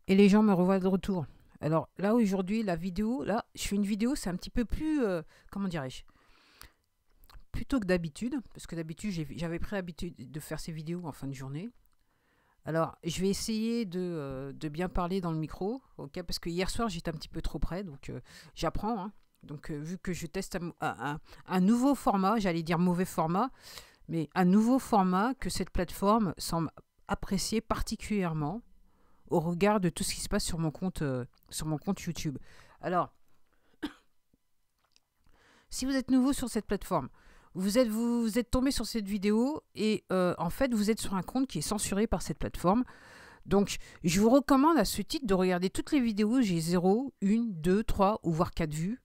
et les gens me revoient de retour. Alors là, aujourd'hui, la vidéo, là, je fais une vidéo, c'est un petit peu plus, comment dirais-je, plutôt que d'habitude, parce que d'habitude, j'avais pris l'habitude de faire ces vidéos en fin de journée. Alors, je vais essayer de bien parler dans le micro, ok, parce que hier soir, j'étais un petit peu trop près, donc j'apprends, hein. Donc, vu que je teste un nouveau format, j'allais dire mauvais format, mais un nouveau format que cette plateforme semble apprécier particulièrement au regard de tout ce qui se passe sur mon compte YouTube. Alors, si vous êtes nouveau sur cette plateforme, vous êtes tombé sur cette vidéo et en fait, vous êtes sur un compte qui est censuré par cette plateforme. Donc, je vous recommande à ce titre de regarder toutes les vidéos. J'ai 0, 1, 2, 3 ou voire 4 vues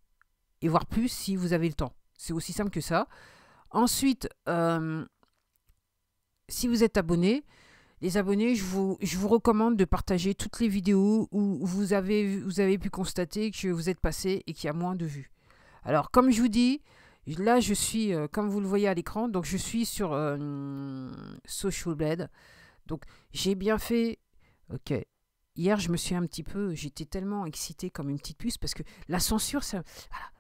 et voire plus si vous avez le temps. C'est aussi simple que ça. Ensuite, si vous êtes abonné, les abonnés, je vous recommande de partager toutes les vidéos où vous avez pu constater que vous êtes passé et qu'il y a moins de vues. Alors, comme je vous dis, là, je suis, comme vous le voyez à l'écran, donc je suis sur Social Blade. Donc, j'ai bien fait. Ok. Hier, je me suis un petit peu. J'étais tellement excitée comme une petite puce parce que la censure, voilà,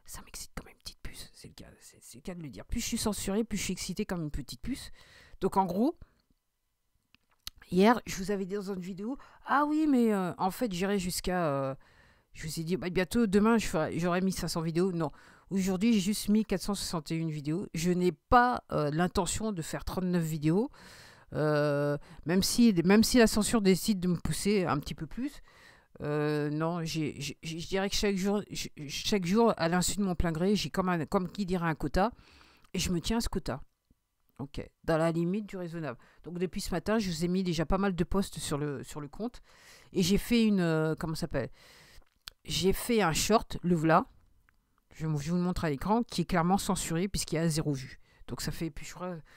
ça m'excite comme une petite puce. C'est le cas de le dire. Plus je suis censurée, plus je suis excitée comme une petite puce. Donc, en gros, hier, je vous avais dit dans une vidéo, ah oui, mais en fait, j'irai jusqu'à. Je vous ai dit, bah, bientôt, demain, j'aurai mis 500 vidéos. Non, aujourd'hui, j'ai juste mis 461 vidéos. Je n'ai pas l'intention de faire 39 vidéos, même si la censure décide de me pousser un petit peu plus. Non, je dirais que chaque jour, à l'insu de mon plein gré, j'ai comme qui dirait un quota, et je me tiens à ce quota. Ok, dans la limite du raisonnable. Donc depuis ce matin, je vous ai mis déjà pas mal de posts sur le compte. Et j'ai fait une... comment ça s'appelle? J'ai fait un short, le voilà. Je vous le montre à l'écran, qui est clairement censuré puisqu'il y a 0 vue. Donc ça fait,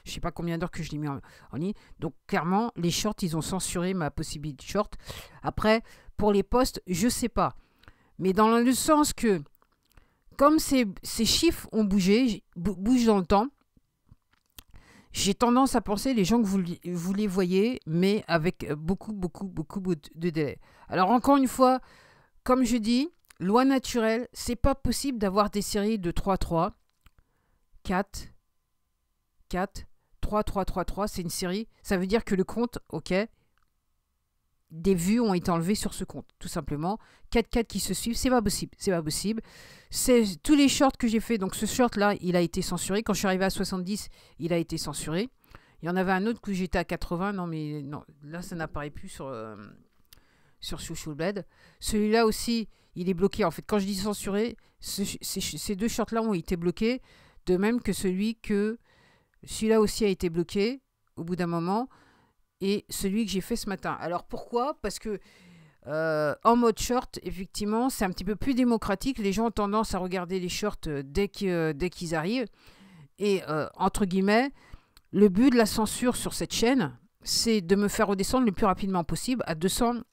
je sais pas combien d'heures que je l'ai mis en ligne. Donc clairement, les shorts, ils ont censuré ma possibilité de short. Après, pour les posts, je sais pas. Mais dans le sens que, comme ces chiffres ont bougé, bougent dans le temps, j'ai tendance à penser les gens que vous les voyez, mais avec beaucoup de délai. Alors encore une fois, comme je dis, loi naturelle, c'est pas possible d'avoir des séries de 3-3, 4, 4, 3, 3, 3, 3, c'est une série. Ça veut dire que le compte, ok, des vues ont été enlevées sur ce compte, tout simplement. 4 qui se suivent, c'est pas possible, c'est pas possible. C'est tous les shorts que j'ai fait, donc ce short-là, il a été censuré. Quand je suis arrivé à 70, il a été censuré. Il y en avait un autre que j'étais à 80, non mais non, là ça n'apparaît plus sur Social Blade. Celui-là aussi, il est bloqué. En fait, quand je dis censuré, ces deux shorts-là ont été bloqués, de même que celui-là aussi a été bloqué au bout d'un moment, et celui que j'ai fait ce matin. Alors pourquoi? Parce que en mode short, effectivement, c'est un petit peu plus démocratique. Les gens ont tendance à regarder les shorts dès qu'ils arrivent. Et entre guillemets, le but de la censure sur cette chaîne, c'est de me faire redescendre le plus rapidement possible à 200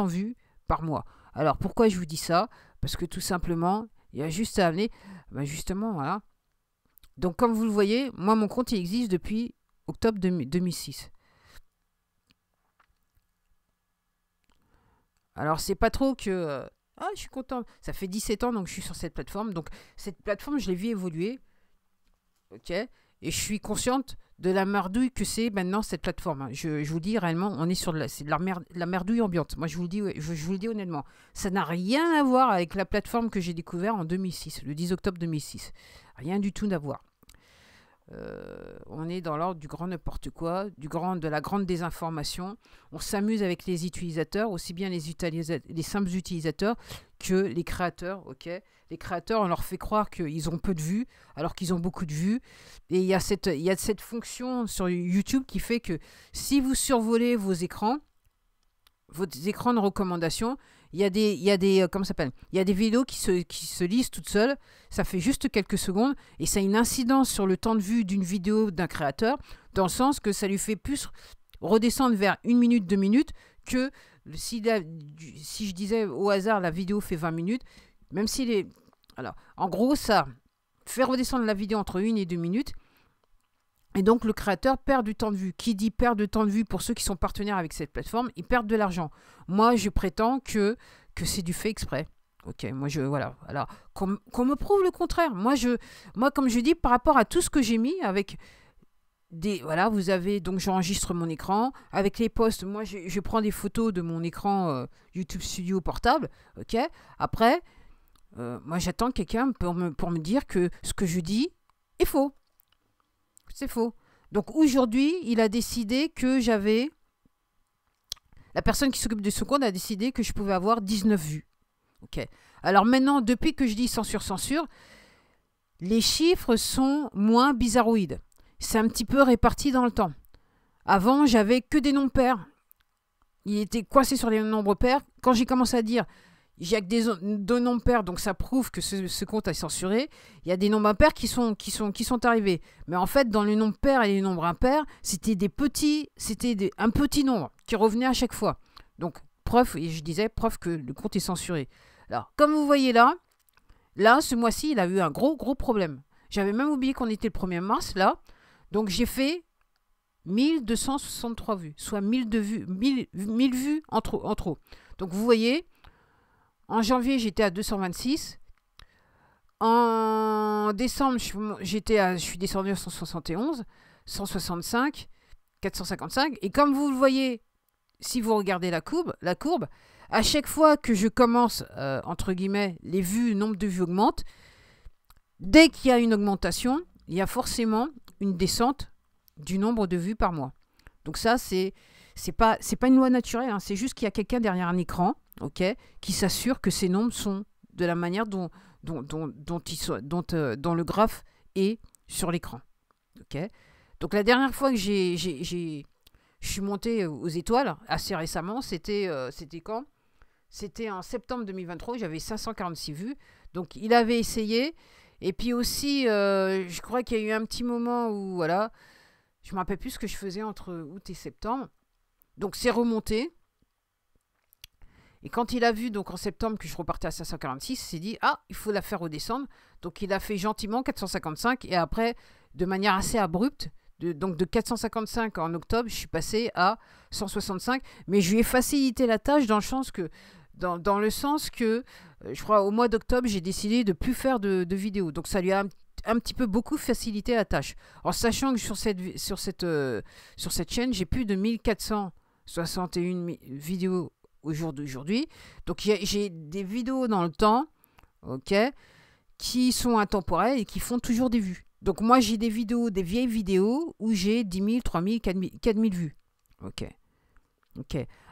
vues par mois. Alors pourquoi je vous dis ça? Parce que tout simplement, il y a juste à amener, ben justement, voilà. Donc comme vous le voyez, moi mon compte il existe depuis octobre 2006. Alors c'est pas trop que... ah, je suis content. Ça fait 17 ans donc je suis sur cette plateforme. Donc cette plateforme, je l'ai vu évoluer. Ok. Et je suis consciente de la merdouille que c'est maintenant cette plateforme. Je vous dis réellement, on est sur c'est de la merdouille ambiante. Moi je vous le dis, je vous le dis honnêtement. Ça n'a rien à voir avec la plateforme que j'ai découvert en 2006, le 10 octobre 2006. Rien du tout à voir. On est dans l'ordre du grand n'importe quoi, de la grande désinformation. On s'amuse avec les utilisateurs, aussi bien les simples utilisateurs que les créateurs. Ok, les créateurs, on leur fait croire qu'ils ont peu de vues, alors qu'ils ont beaucoup de vues. Et il y a cette fonction sur YouTube qui fait que si vous survolez vos écrans de recommandation, il y a des comment ça s'appelle? Il y a des vidéos qui se lisent toutes seules. Ça fait juste quelques secondes et ça a une incidence sur le temps de vue d'une vidéo d'un créateur, dans le sens que ça lui fait plus redescendre vers 1 minute, 2 minutes que si je disais au hasard la vidéo fait 20 minutes, même s'il est... Alors, en gros, ça fait redescendre la vidéo entre 1 et 2 minutes. Et donc, le créateur perd du temps de vue. Qui dit perd de temps de vue pour ceux qui sont partenaires avec cette plateforme, ils perdent de l'argent. Moi, je prétends que c'est du fait exprès. Ok, moi, voilà. Qu'on me prouve le contraire. Moi, comme je dis, par rapport à tout ce que j'ai mis avec voilà, vous avez, donc j'enregistre mon écran. Avec les posts, moi, je prends des photos de mon écran YouTube Studio portable. Ok, après, moi, j'attends quelqu'un pour me dire que ce que je dis est faux. C'est faux. Donc aujourd'hui, il a décidé que la personne qui s'occupe de ce compte a décidé que je pouvais avoir 19 vues. Ok. Alors maintenant, depuis que je dis censure, les chiffres sont moins bizarroïdes. C'est un petit peu réparti dans le temps. Avant, j'avais que des nombres pairs. Il était coincé sur les nombres pairs. Quand j'ai commencé à dire j'ai que deux nombres pairs, donc ça prouve que ce compte est censuré. Il y a des nombres impairs qui sont arrivés. Mais en fait, dans les nombres pairs et les nombres impairs, c'était un petit nombre qui revenait à chaque fois. Donc, preuve que le compte est censuré. Alors, comme vous voyez là, ce mois-ci, il a eu un gros problème. J'avais même oublié qu'on était le 1er mars, là. Donc, j'ai fait 1263 vues, soit 1000 vues en trop. Donc, vous voyez, en janvier, j'étais à 226. En décembre, je suis descendu à 171, 165, 455. Et comme vous le voyez, si vous regardez la courbe, à chaque fois que je commence, entre guillemets, les vues, le nombre de vues augmente. Dès qu'il y a une augmentation, il y a forcément une descente du nombre de vues par mois. Donc ça, c'est pas une loi naturelle, hein, c'est juste qu'il y a quelqu'un derrière un écran, ok, qui s'assure que ces nombres sont de la manière dont le graphe est sur l'écran. Ok. Donc la dernière fois que je suis monté aux étoiles, assez récemment, c'était quand? C'était en septembre 2023, j'avais 546 vues. Donc il avait essayé. Et puis aussi, je crois qu'il y a eu un petit moment où, voilà, je ne me rappelle plus ce que je faisais entre août et septembre. Donc c'est remonté. Et quand il a vu, donc en septembre, que je repartais à 546, il s'est dit, ah, il faut la faire redescendre. Donc il a fait gentiment 455. Et après, de manière assez abrupte, donc de 455 en octobre, je suis passé à 165. Mais je lui ai facilité la tâche dans le sens que, je crois, au mois d'octobre, j'ai décidé de ne plus faire de vidéos. Donc, ça lui a un petit peu beaucoup facilité la tâche. En sachant que sur cette chaîne, j'ai plus de 1461 vidéos au jour d'aujourd'hui. Donc, j'ai des vidéos dans le temps, ok, qui sont intemporelles et qui font toujours des vues. Donc, moi, j'ai des vieilles vidéos où j'ai 10 000, 3 000, 4 000 vues. Ok.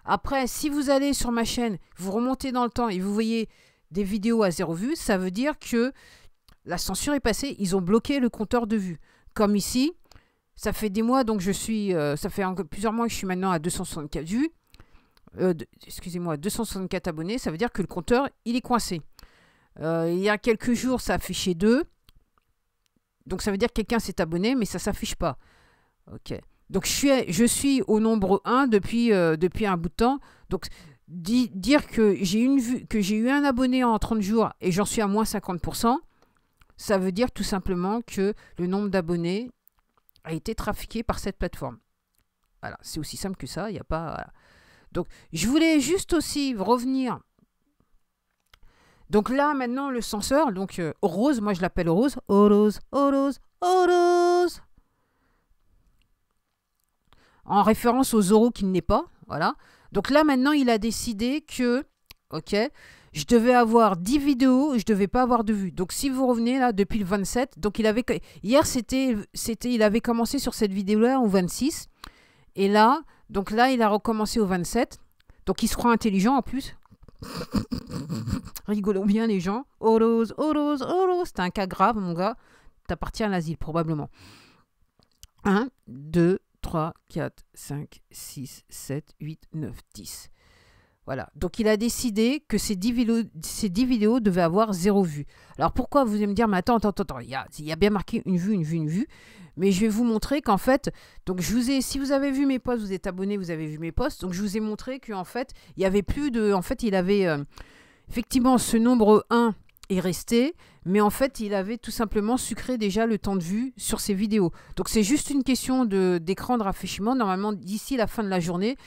Après, si vous allez sur ma chaîne, vous remontez dans le temps et vous voyez des vidéos à 0 vues, ça veut dire que la censure est passée. Ils ont bloqué le compteur de vues. Comme ici, ça fait des mois, donc ça fait plusieurs mois que je suis maintenant à 264 vues. 264 abonnés. Ça veut dire que le compteur, il est coincé. Il y a quelques jours, ça affichait 2. Donc ça veut dire que quelqu'un s'est abonné, mais ça ne s'affiche pas. Ok. Donc, je suis au nombre 1 depuis un bout de temps. Donc, dire que j'ai eu un abonné en 30 jours et j'en suis à moins 50%, ça veut dire tout simplement que le nombre d'abonnés a été trafiqué par cette plateforme. Voilà, c'est aussi simple que ça. Il n'y a pas. Voilà. Donc, je voulais juste aussi revenir. Donc là, maintenant, le censeur, donc Rose, moi je l'appelle Rose. Rose. En référence aux euros qu'il n'est pas, voilà. Donc là, maintenant, il a décidé que, ok, je devais avoir 10 vidéos, je ne devais pas avoir de vues. Donc, si vous revenez là, depuis le 27, donc hier, il avait commencé sur cette vidéo-là au 26. Et là, donc là, il a recommencé au 27. Donc, il se croit intelligent en plus. Rigolons bien les gens. Rose. C'est un cas grave, mon gars. T'appartiens à l'asile, probablement. 1, 2, 3, 4, 5, 6, 7, 8, 9, 10. Voilà. Donc, il a décidé que ces 10 vidéos devaient avoir 0 vue. Alors, pourquoi vous allez me dire, mais attends, il y a bien marqué une vue. Mais je vais vous montrer qu'en fait, donc si vous avez vu mes posts, vous êtes abonné, vous avez vu mes posts. Donc, je vous ai montré qu'en fait, il y avait plus de... En fait, il avait effectivement ce nombre 1 est resté, mais en fait, il avait tout simplement sucré déjà le temps de vue sur ses vidéos. Donc, c'est juste une question d'écran de rafraîchissement. Normalement, d'ici la fin de la journée,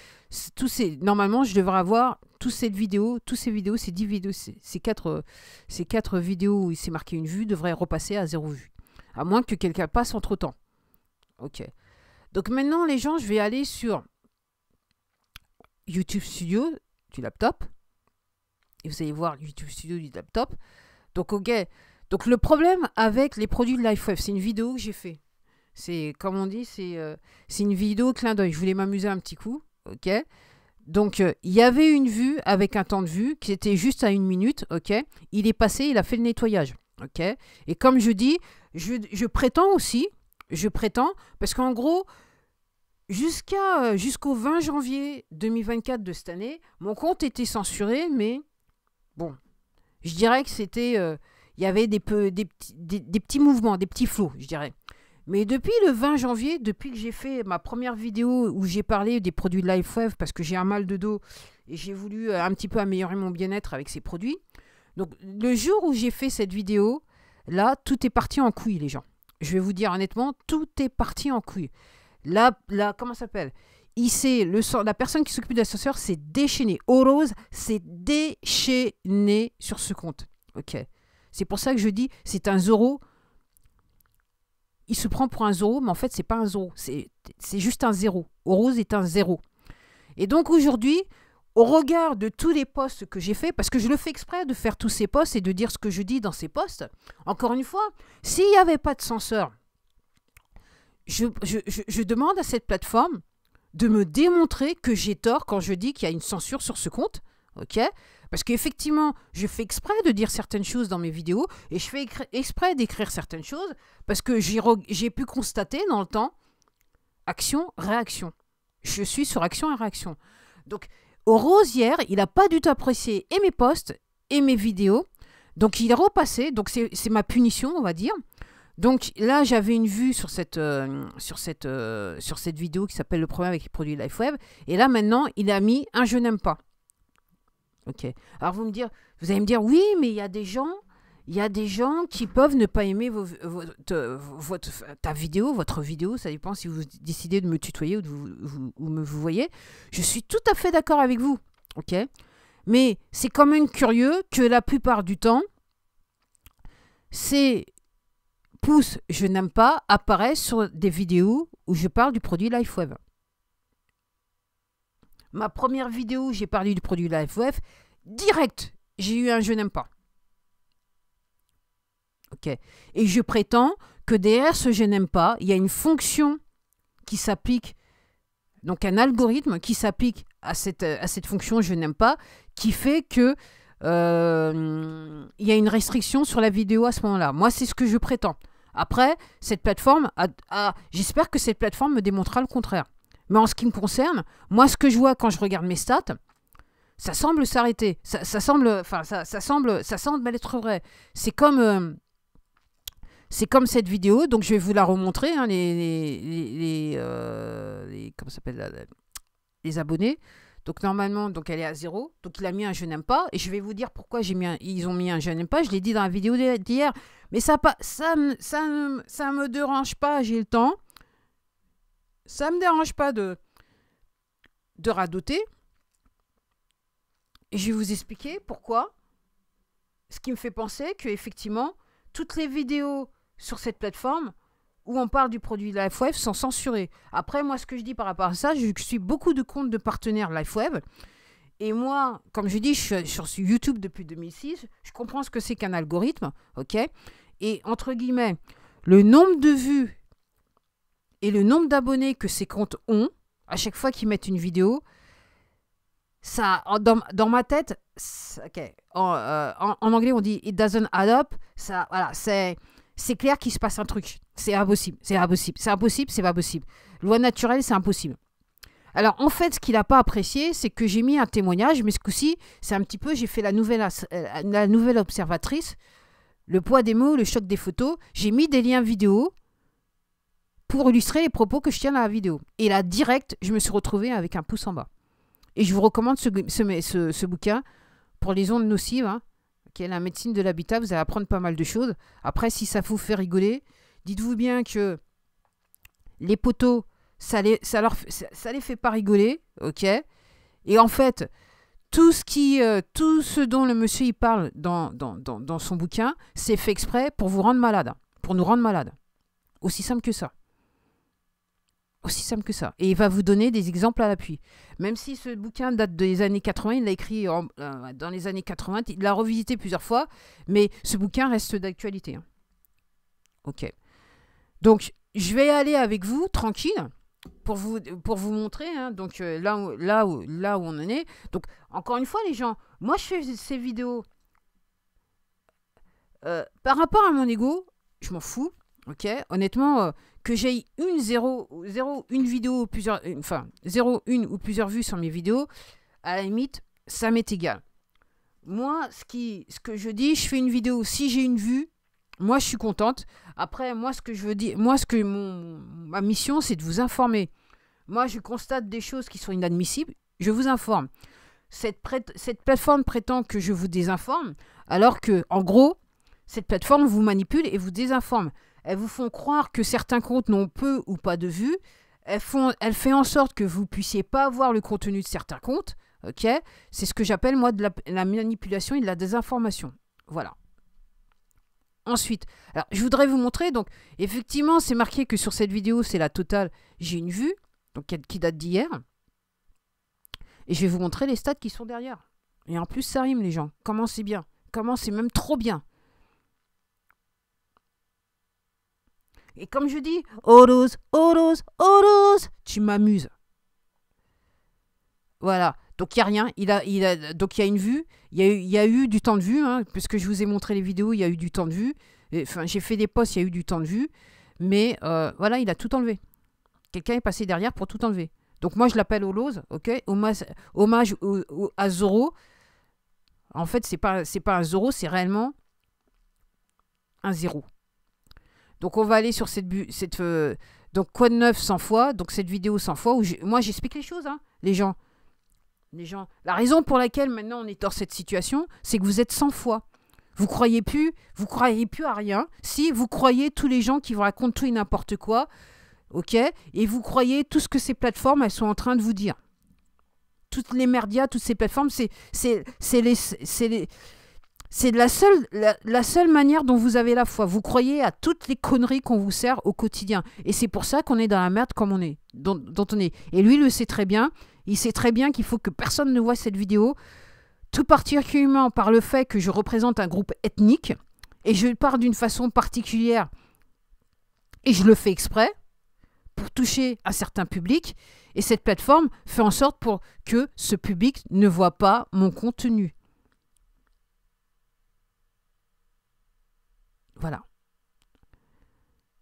normalement, je devrais avoir toutes ces vidéos, ces 10 vidéos, ces 4 vidéos où il s'est marqué une vue, devraient repasser à 0 vue. À moins que quelqu'un passe entre-temps. Ok. Donc, maintenant, les gens, je vais aller sur YouTube Studio du laptop. Et vous allez voir YouTube Studio du laptop. Donc, ok. Donc, le problème avec les produits de LifeWave, c'est une vidéo que j'ai fait. C'est, comme on dit, c'est une vidéo clin d'œil. Je voulais m'amuser un petit coup. Ok. Donc, il y avait une vue avec un temps de vue qui était juste à 1 minute. Ok. Il est passé, il a fait le nettoyage. Ok. Et comme je dis, je prétends aussi, parce qu'en gros, jusqu'au 20 janvier 2024 de cette année, mon compte était censuré, mais bon, je dirais que c'était, il y avait des petits mouvements, des petits flots, je dirais. Mais depuis le 20 janvier, depuis que j'ai fait ma première vidéo où j'ai parlé des produits de LifeWave parce que j'ai un mal de dos et j'ai voulu un petit peu améliorer mon bien-être avec ces produits. Donc, le jour où j'ai fait cette vidéo, là, tout est parti en couille, les gens. Je vais vous dire honnêtement, tout est parti en couille. Là, comment ça s'appelle? La personne qui s'occupe de l'ascenseur s'est déchaînée. Orose s'est déchaînée sur ce compte. Ok. C'est pour ça que je dis, c'est un zéro. Il se prend pour un zéro, mais en fait, c'est pas un zéro. C'est juste un zéro. Orose est un zéro. Et donc aujourd'hui, au regard de tous les posts que j'ai faits, parce que je le fais exprès de faire tous ces posts et de dire ce que je dis dans ces posts, encore une fois, s'il n'y avait pas de censeur, je demande à cette plateforme de me démontrer que j'ai tort quand je dis qu'il y a une censure sur ce compte. Ok? Parce qu'effectivement, je fais exprès de dire certaines choses dans mes vidéos et je fais exprès d'écrire certaines choses parce que j'ai pu constater dans le temps action-réaction. Je suis sur action et réaction. Donc, au Rosière, il n'a pas du tout apprécié et mes posts et mes vidéos. Donc, il est repassé. Donc, c'est ma punition, on va dire. Donc, là, j'avais une vue sur cette vidéo qui s'appelle « Le problème avec les produits LifeWave ». Et là, maintenant, il a mis un « je n'aime pas ». Ok. Alors, vous allez me dire, oui, mais il y a des gens qui peuvent ne pas aimer ta vidéo, votre vidéo, ça dépend si vous décidez de me tutoyer ou vous voyez. Je suis tout à fait d'accord avec vous, ok. Mais c'est quand même curieux que la plupart du temps, ces pouces « je n'aime pas » apparaissent sur des vidéos où je parle du produit LifeWave. Ma première vidéo où j'ai parlé du produit LifeWave, direct, j'ai eu un « je n'aime pas ». Ok. Et je prétends que derrière ce « je n'aime pas », il y a une fonction qui s'applique, donc un algorithme qui s'applique à cette fonction « je n'aime pas », qui fait que il y a une restriction sur la vidéo à ce moment-là. Moi, c'est ce que je prétends. Après, cette plateforme, j'espère que cette plateforme me démontrera le contraire. Mais en ce qui me concerne, moi, ce que je vois quand je regarde mes stats, ça semble s'arrêter. Ça semble être vrai. C'est comme cette vidéo, donc je vais vous la remontrer, hein, comment ça s'appelle, les abonnés. Donc normalement, elle est à 0. Donc il a mis un je n'aime pas. Et je vais vous dire pourquoi ils ont mis un je n'aime pas. Je l'ai dit dans la vidéo d'hier. Mais ça me dérange pas, j'ai le temps. Ça me dérange pas de radoter. Et je vais vous expliquer pourquoi. Ce qui me fait penser qu'effectivement, toutes les vidéos sur cette plateforme où on parle du produit LifeWave sont censurées. Après, moi, ce que je dis par rapport à ça, je suis beaucoup de comptes de partenaires LifeWave. Et moi, comme je dis, je suis sur YouTube depuis 2006. Je comprends ce que c'est qu'un algorithme. Ok. Et entre guillemets, le nombre de vues et le nombre d'abonnés que ces comptes ont, à chaque fois qu'ils mettent une vidéo, ça, dans ma tête, okay, en anglais, on dit « it doesn't add up ». Ça, voilà, c'est clair qu'il se passe un truc. C'est impossible, c'est impossible, c'est impossible, c'est pas possible. Loi naturelle, c'est impossible. Alors, en fait, ce qu'il n'a pas apprécié, c'est que j'ai mis un témoignage, mais ce coup-ci, c'est un petit peu, j'ai fait la nouvelle observatrice, le poids des mots, le choc des photos. J'ai mis des liens vidéo pour illustrer les propos que je tiens dans la vidéo. Et là, direct, je me suis retrouvée avec un pouce en bas. Et je vous recommande ce bouquin pour les ondes nocives, hein, qui est la médecine de l'habitat. Vous allez apprendre pas mal de choses. Après, si ça vous fait rigoler, dites-vous bien que les poteaux, ça les fait pas rigoler, ok? Et en fait, tout ce dont le monsieur il parle dans son bouquin, c'est fait exprès pour vous rendre malade, pour nous rendre malades. Aussi simple que ça. Aussi simple que ça. Et il va vous donner des exemples à l'appui. Même si ce bouquin date des années 80, il l'a écrit dans les années 80, il l'a revisité plusieurs fois, mais ce bouquin reste d'actualité. Hein. Ok. Donc, je vais aller avec vous, tranquille, pour vous montrer, hein, donc là où on en est. Donc, encore une fois, les gens, moi, je fais ces vidéos par rapport à mon ego, je m'en fous, ok. Honnêtement, que j'ai une vidéo, une ou plusieurs vues sur mes vidéos, à la limite, ça m'est égal. Moi, ce que je dis, je fais une vidéo, si j'ai une vue, moi, je suis contente. Après, moi, ce que je veux dire, ma mission, c'est de vous informer. Moi, je constate des choses qui sont inadmissibles, je vous informe. Cette plateforme prétend que je vous désinforme, alors que, en gros, cette plateforme vous manipule et vous désinforme. Elles vous font croire que certains comptes n'ont peu ou pas de vues. Elle fait en sorte que vous ne puissiez pas voir le contenu de certains comptes. Ok, c'est ce que j'appelle, moi, de la manipulation et de la désinformation. Voilà. Ensuite, alors, je voudrais vous montrer. Donc, effectivement, c'est marqué que sur cette vidéo, c'est la totale. J'ai une vue, donc qui date d'hier. Et je vais vous montrer les stats qui sont derrière. Et en plus, ça rime, les gens. Comment c'est bien. Comment c'est même trop bien. Et comme je dis, Horus, tu m'amuses. Voilà. Donc, il n'y a rien. Donc, il y a une vue. Il y a eu du temps de vue. Hein, puisque je vous ai montré les vidéos, il y a eu du temps de vue. Enfin, j'ai fait des posts, il y a eu du temps de vue. Mais voilà, il a tout enlevé. Quelqu'un est passé derrière pour tout enlever. Donc, moi, je l'appelle Holose. Ok, hommage à Zoro. En fait, c'est pas un Zoro, c'est réellement un zéro. Donc, on va aller sur donc, quoi de neuf 100 fois. Donc, cette vidéo 100 fois où moi, j'explique les choses, hein, les gens. La raison pour laquelle maintenant on est dans cette situation, c'est que vous êtes 100 fois. Vous croyez plus à rien. Si vous croyez tous les gens qui vous racontent tout et n'importe quoi, ok, et vous croyez tout ce que ces plateformes elles sont en train de vous dire. Toutes les merdias, toutes ces plateformes, c'est la seule manière dont vous avez la foi. Vous croyez à toutes les conneries qu'on vous sert au quotidien. Et c'est pour ça qu'on est dans la merde comme on est, dont on est. Et lui, il le sait très bien. Il sait très bien qu'il faut que personne ne voie cette vidéo, tout particulièrement par le fait que je représente un groupe ethnique. Et je parle d'une façon particulière. Et je le fais exprès pour toucher un certain public. Et cette plateforme fait en sorte pour que ce public ne voit pas mon contenu. Voilà.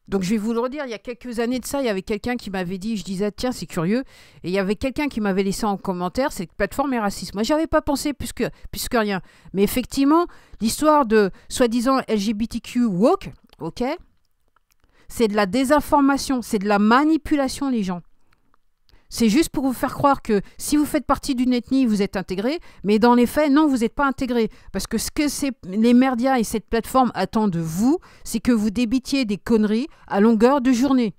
Donc, je vais vous le redire, il y a quelques années de ça, il y avait quelqu'un qui m'avait dit, je disais, tiens, c'est curieux. Et il y avait quelqu'un qui m'avait laissé en commentaire, cette plateforme est raciste. Moi, je n'avais pas pensé plus que rien. Mais effectivement, l'histoire de soi-disant LGBTQ woke, ok, c'est de la désinformation, c'est de la manipulation, les gens. C'est juste pour vous faire croire que si vous faites partie d'une ethnie, vous êtes intégré, mais dans les faits, non, vous n'êtes pas intégré. Parce que ce que les merdias et cette plateforme attendent de vous, c'est que vous débitiez des conneries à longueur de journée.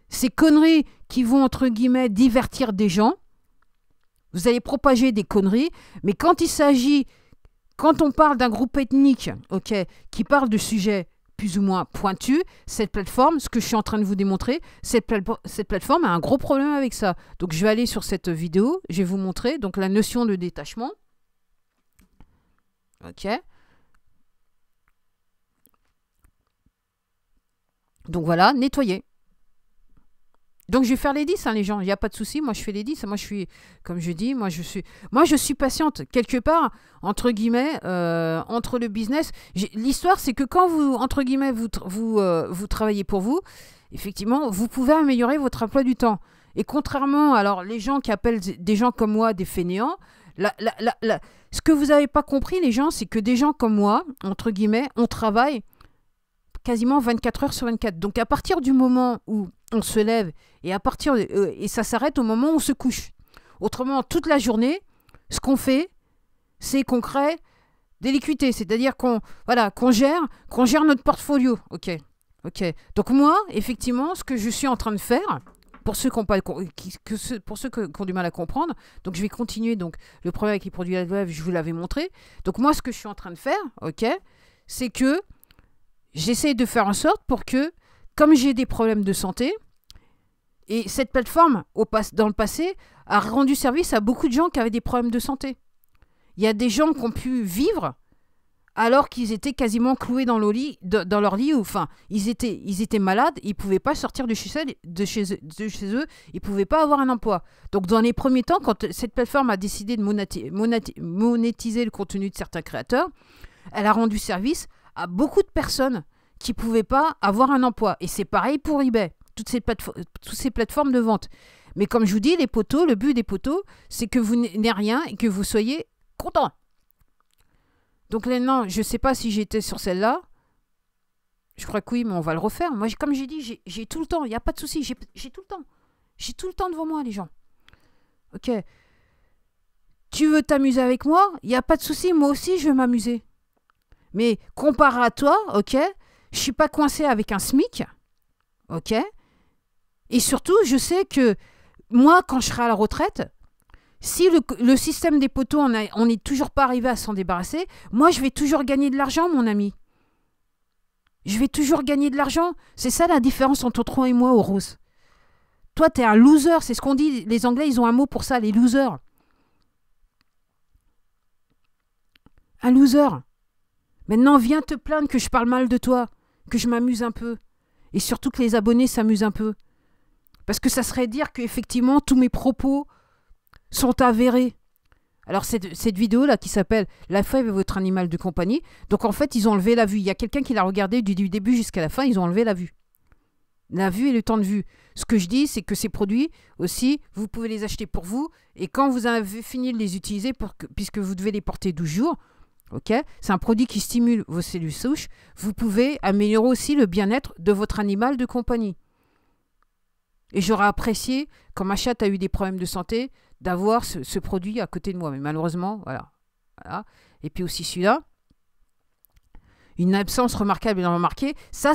Ces conneries qui vont, entre guillemets, divertir des gens, vous allez propager des conneries, mais quand on parle d'un groupe ethnique, ok, qui parle de sujets plus ou moins pointu, cette plateforme, ce que je suis en train de vous démontrer, cette plateforme a un gros problème avec ça. Donc, je vais aller sur cette vidéo, je vais vous montrer donc la notion de détachement. Ok. Donc, voilà, nettoyer. Donc, je vais faire les 10, hein, les gens. Il n'y a pas de souci. Moi, je fais les 10. Moi, je suis, comme je dis, moi, je suis patiente. Quelque part, entre guillemets, entre le business. L'histoire, c'est que quand vous, entre guillemets, vous travaillez pour vous, effectivement, vous pouvez améliorer votre emploi du temps. Et contrairement, alors, les gens qui appellent des gens comme moi des fainéants, ce que vous n'avez pas compris, les gens, c'est que des gens comme moi, entre guillemets, on travaille quasiment 24 heures sur 24. Donc, à partir du moment où on se lève et ça s'arrête au moment où on se couche. Autrement, toute la journée, ce qu'on fait, c'est qu'on crée de l'équité, c'est-à-dire qu'on gère notre portfolio. Ok. Donc moi, effectivement, ce que je suis en train de faire, pour ceux qui ont du mal à comprendre, donc je vais continuer. Donc le problème avec les produits AdWeb, je vous l'avais montré. Donc moi, ce que je suis en train de faire, ok, c'est que j'essaie de faire en sorte pour que, comme j'ai des problèmes de santé, et cette plateforme, dans le passé, a rendu service à beaucoup de gens qui avaient des problèmes de santé. Il y a des gens qui ont pu vivre alors qu'ils étaient quasiment cloués dans leur lit, enfin, ils étaient malades, ils ne pouvaient pas sortir de chez eux, ils ne pouvaient pas avoir un emploi. Donc, dans les premiers temps, quand cette plateforme a décidé de monétiser le contenu de certains créateurs, elle a rendu service à beaucoup de personnes qui ne pouvaient pas avoir un emploi. Et c'est pareil pour eBay, toutes ces plateformes de vente. Mais comme je vous dis, les poteaux, le but des poteaux, c'est que vous n'ayez rien et que vous soyez content. Donc maintenant, je ne sais pas si j'étais sur celle-là. Je crois que oui, mais on va le refaire. Moi, comme j'ai dit, j'ai tout le temps. Il n'y a pas de souci. J'ai tout le temps. J'ai tout le temps devant moi, les gens. Ok. Tu veux t'amuser avec moi? Il n'y a pas de souci. Moi aussi, je veux m'amuser. Mais comparé à toi, ok, je ne suis pas coincé avec un SMIC. Ok. Et surtout, je sais que moi, quand je serai à la retraite, si le système des poteaux, on n'est toujours pas arrivé à s'en débarrasser, moi, je vais toujours gagner de l'argent, mon ami. Je vais toujours gagner de l'argent. C'est ça la différence entre toi et moi, Horus. Toi, tu es un loser. C'est ce qu'on dit. Les Anglais, ils ont un mot pour ça, les losers. Un loser. Maintenant, viens te plaindre que je parle mal de toi, que je m'amuse un peu. Et surtout que les abonnés s'amusent un peu. Parce que ça serait dire qu'effectivement, tous mes propos sont avérés. Alors, cette vidéo-là qui s'appelle « La fève est votre animal de compagnie », donc en fait, ils ont enlevé la vue. Il y a quelqu'un qui l'a regardé du début jusqu'à la fin, ils ont enlevé la vue. La vue et le temps de vue. Ce que je dis, c'est que ces produits, aussi, vous pouvez les acheter pour vous, et quand vous avez fini de les utiliser, puisque vous devez les porter 12 jours, ok, c'est un produit qui stimule vos cellules souches, vous pouvez améliorer aussi le bien-être de votre animal de compagnie. Et j'aurais apprécié, quand ma chatte a eu des problèmes de santé, d'avoir ce produit à côté de moi. Mais malheureusement, voilà. Et puis aussi celui-là. Une absence remarquable et remarquée. Ça,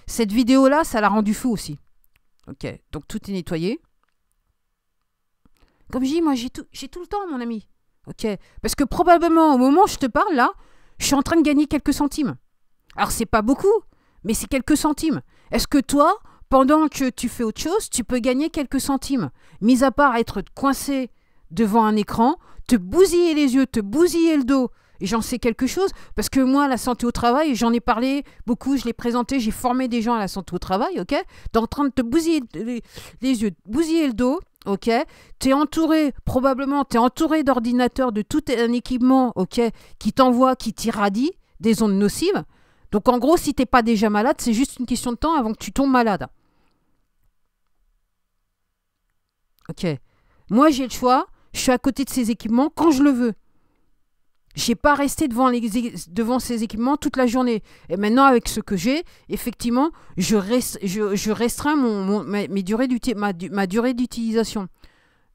cette vidéo-là, ça l'a rendu fou aussi. Ok, donc tout est nettoyé. Comme je dis, moi, j'ai tout le temps, mon ami. Ok, parce que probablement, au moment où je te parle, là, je suis en train de gagner quelques centimes. Alors, c'est pas beaucoup, mais c'est quelques centimes. Est-ce que toi, pendant que tu fais autre chose, tu peux gagner quelques centimes, mis à part être coincé devant un écran, te bousiller les yeux, te bousiller le dos. Et j'en sais quelque chose, parce que moi, la santé au travail, j'en ai parlé beaucoup, je l'ai présenté, j'ai formé des gens à la santé au travail, ok? T'es en train de te bousiller les yeux, bousiller le dos, ok? Probablement, t'es entouré d'ordinateurs, de tout un équipement, ok? Qui t'envoie, qui t'irradie des ondes nocives. Donc en gros, si t'es pas déjà malade, c'est juste une question de temps avant que tu tombes malade. Ok. Moi, j'ai le choix. Je suis à côté de ces équipements quand je le veux. Je n'ai pas resté devant ces équipements toute la journée. Et maintenant, avec ce que j'ai, effectivement, je restreins ma durée d'utilisation.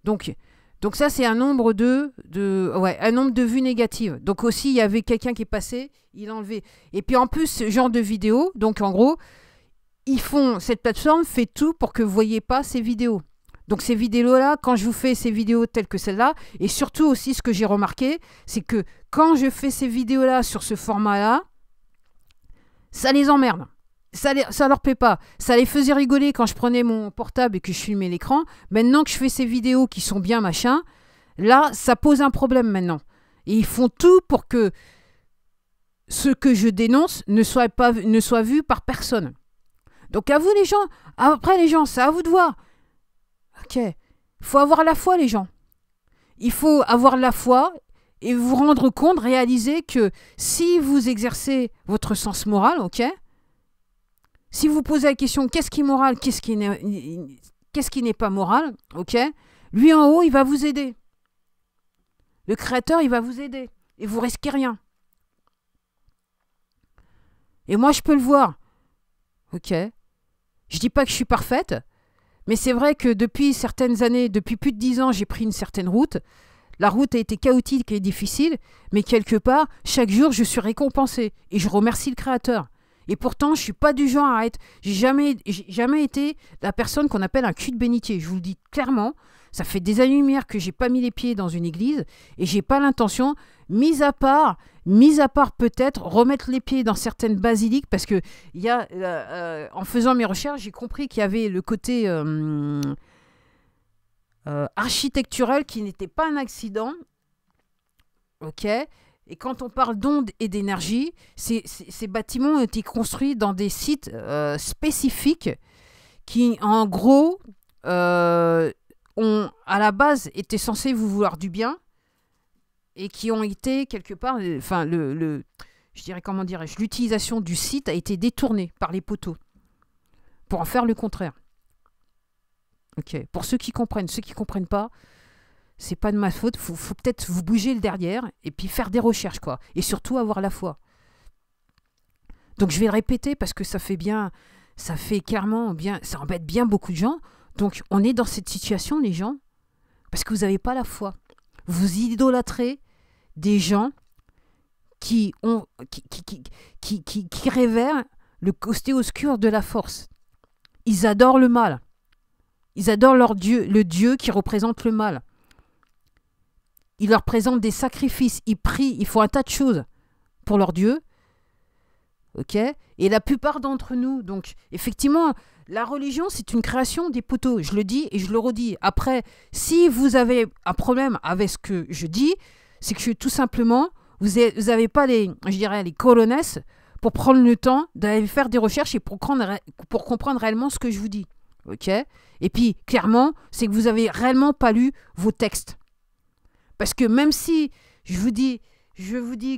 Donc ça, c'est un nombre un nombre de vues négatives. Donc aussi, il y avait quelqu'un qui est passé, il a enlevé. Et puis en plus, ce genre de vidéos, donc en gros, cette plateforme fait tout pour que vous ne voyez pas ces vidéos. Donc ces vidéos-là, quand je vous fais ces vidéos telles que celle-là, et surtout aussi ce que j'ai remarqué, c'est que quand je fais ces vidéos-là sur ce format-là, ça les emmerde. Ça leur plaît pas. Ça les faisait rigoler quand je prenais mon portable et que je filmais l'écran. Maintenant que je fais ces vidéos qui sont bien machin, là, ça pose un problème maintenant. Et ils font tout pour que ce que je dénonce ne soit vu par personne. Donc à vous les gens, après les gens, c'est à vous de voir. Ok, il faut avoir la foi, les gens. Il faut avoir la foi et vous rendre compte, réaliser que si vous exercez votre sens moral, ok, si vous posez la question qu'est-ce qui est moral, qu'est-ce qui n'est pas moral, ok, lui en haut, il va vous aider. Le créateur, il va vous aider et vous risquez rien. Et moi, je peux le voir. Ok, je dis pas que je suis parfaite. Mais c'est vrai que depuis certaines années, depuis plus de 10 ans, j'ai pris une certaine route. La route a été chaotique et difficile, mais quelque part, chaque jour, je suis récompensé. Et je remercie le Créateur. Et pourtant, je ne suis pas du genre à être... J'ai jamais été la personne qu'on appelle un cul de bénitier. Je vous le dis clairement. Ça fait des années-lumière que j'ai pas mis les pieds dans une église et j'ai pas l'intention, mis à part peut-être remettre les pieds dans certaines basiliques parce que en faisant mes recherches, j'ai compris qu'il y avait le côté architecturel qui n'était pas un accident. Ok. Et quand on parle d'ondes et d'énergie, ces bâtiments ont été construits dans des sites spécifiques qui, en gros, ont à la base été censés vous vouloir du bien et qui ont été quelque part, enfin je dirais comment dirais-je, l'utilisation du site a été détournée par les poteaux pour en faire le contraire. Ok. Pour ceux qui comprennent pas, c'est pas de ma faute. Faut peut-être vous bouger le derrière et puis faire des recherches quoi, et surtout avoir la foi. Donc je vais le répéter parce que ça fait clairement bien, ça embête bien beaucoup de gens. Donc, on est dans cette situation, les gens, parce que vous n'avez pas la foi. Vous idolâtrez des gens qui révèrent le côté obscur de la force. Ils adorent le mal. Ils adorent leur Dieu, le Dieu qui représente le mal. Ils leur présentent des sacrifices. Ils prient, ils font un tas de choses pour leur Dieu. Ok ? Et la plupart d'entre nous, donc, effectivement... La religion, c'est une création des poteaux. Je le dis et je le redis. Après, si vous avez un problème avec ce que je dis, c'est que tout simplement, vous n'avez pas les corones pour prendre le temps d'aller faire des recherches et pour comprendre réellement ce que je vous dis. Ok ? Et puis, clairement, c'est que vous n'avez réellement pas lu vos textes. Parce que même si je vous dis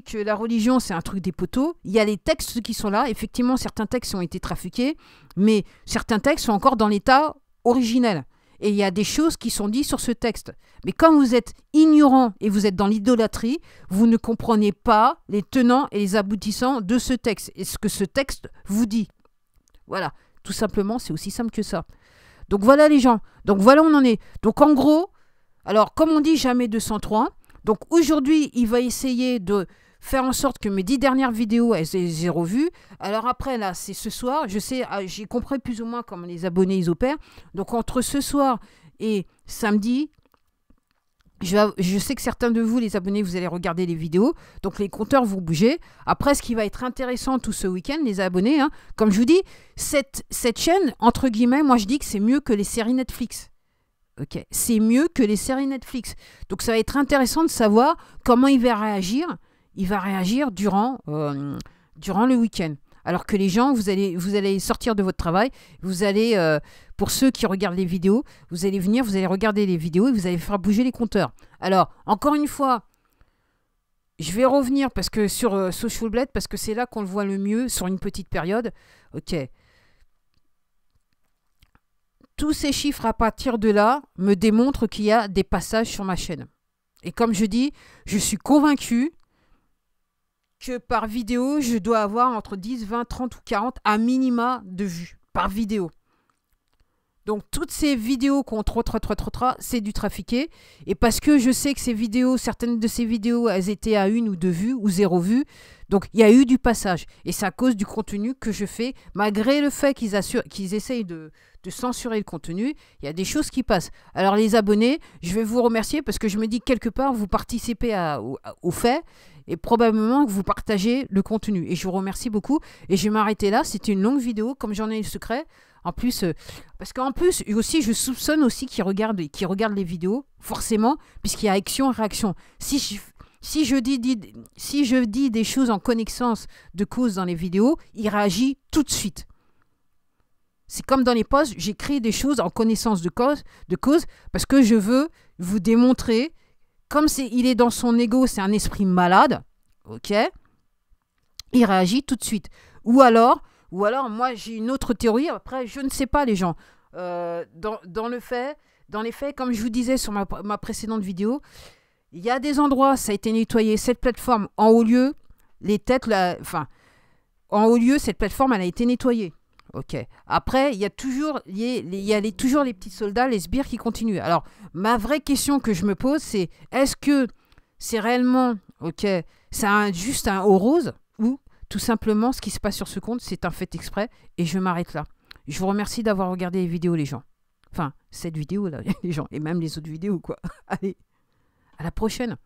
que la religion, c'est un truc des poteaux. Il y a les textes qui sont là. Effectivement, certains textes ont été trafiqués, mais certains textes sont encore dans l'état originel. Et il y a des choses qui sont dites sur ce texte. Mais comme vous êtes ignorant et vous êtes dans l'idolâtrie, vous ne comprenez pas les tenants et les aboutissants de ce texte et ce que ce texte vous dit. Voilà, tout simplement, c'est aussi simple que ça. Donc voilà les gens. Donc voilà où on en est. Donc en gros, alors comme on dit, jamais 203. Donc aujourd'hui, il va essayer de faire en sorte que mes 10 dernières vidéos, elles aient 0 vues. Alors après, là, c'est ce soir. Je sais, j'ai compris plus ou moins comment les abonnés, ils opèrent. Donc entre ce soir et samedi, je sais que certains de vous, les abonnés, vous allez regarder les vidéos. Donc les compteurs vont bouger. Après, ce qui va être intéressant tout ce week-end, les abonnés, hein, comme je vous dis, cette chaîne, entre guillemets, moi je dis que c'est mieux que les séries Netflix. Ok, c'est mieux que les séries Netflix. Donc ça va être intéressant de savoir comment il va réagir. Il va réagir durant le week-end. Alors que les gens, vous allez sortir de votre travail, vous allez, pour ceux qui regardent les vidéos, vous allez venir, vous allez regarder les vidéos et vous allez faire bouger les compteurs. Alors, encore une fois, je vais revenir parce que sur Social Blade, parce que c'est là qu'on le voit le mieux sur une petite période. Ok. Tous ces chiffres à partir de là me démontrent qu'il y a des passages sur ma chaîne. Et comme je dis, je suis convaincu que par vidéo, je dois avoir entre 10, 20, 30 ou 40 à minima de vues par vidéo. Donc toutes ces vidéos contre c'est du trafiqué. Et parce que je sais que ces vidéos, certaines de ces vidéos, elles étaient à 1 ou 2 vues ou 0 vues. Donc il y a eu du passage. Et c'est à cause du contenu que je fais, malgré le fait qu'ils essayent de censurer le contenu, il y a des choses qui passent. Alors les abonnés, je vais vous remercier parce que je me dis que quelque part, vous participez au fait et probablement que vous partagez le contenu. Et je vous remercie beaucoup. Et je vais m'arrêter là. C'était une longue vidéo, comme j'en ai le secret. En plus, parce qu'en plus, aussi, je soupçonne aussi qu'ils regardent les vidéos, forcément, puisqu'il y a action et réaction. Si je dis des choses en connaissance de cause dans les vidéos, il réagit tout de suite. C'est comme dans les posts, j'écris des choses en connaissance de cause parce que je veux vous démontrer, comme il est dans son ego, c'est un esprit malade, ok, il réagit tout de suite. Ou alors, moi, j'ai une autre théorie. Après, je ne sais pas, les gens. Dans les faits, comme je vous disais sur ma précédente vidéo, il y a des endroits, ça a été nettoyé. Cette plateforme, en haut lieu, cette plateforme, elle a été nettoyée. Ok. Après, il y a toujours, toujours les petits soldats, les sbires qui continuent. Alors, ma vraie question que je me pose, c'est est-ce que c'est réellement, ok, c'est juste un haut rose ou tout simplement ce qui se passe sur ce compte, c'est un fait exprès et je m'arrête là. Je vous remercie d'avoir regardé les vidéos, les gens. Enfin, cette vidéo là, les gens, et même les autres vidéos, quoi. Allez, à la prochaine.